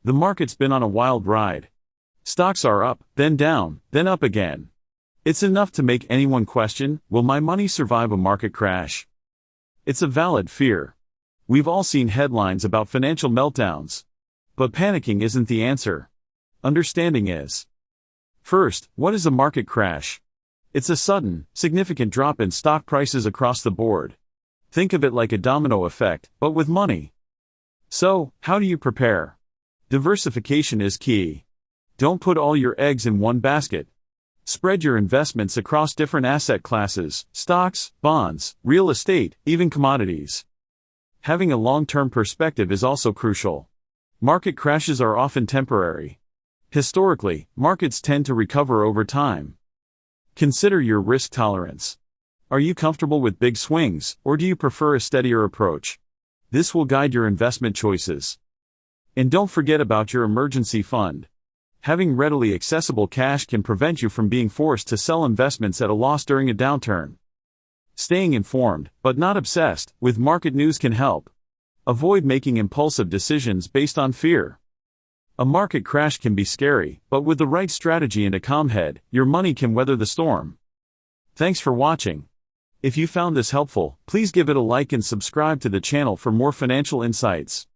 The market's been on a wild ride. Stocks are up, then down, then up again. It's enough to make anyone question, will my money survive a market crash? It's a valid fear. We've all seen headlines about financial meltdowns. But panicking isn't the answer. Understanding is. First, what is a market crash? It's a sudden, significant drop in stock prices across the board. Think of it like a domino effect, but with money. So, how do you prepare? Diversification is key. Don't put all your eggs in one basket. Spread your investments across different asset classes, stocks, bonds, real estate, even commodities. Having a long-term perspective is also crucial. Market crashes are often temporary. Historically, markets tend to recover over time. Consider your risk tolerance. Are you comfortable with big swings, or do you prefer a steadier approach? This will guide your investment choices. And don't forget about your emergency fund. Having readily accessible cash can prevent you from being forced to sell investments at a loss during a downturn. Staying informed, but not obsessed, with market news can help. Avoid making impulsive decisions based on fear. A market crash can be scary, but with the right strategy and a calm head, your money can weather the storm. Thanks for watching. If you found this helpful, please give it a like and subscribe to the channel for more financial insights.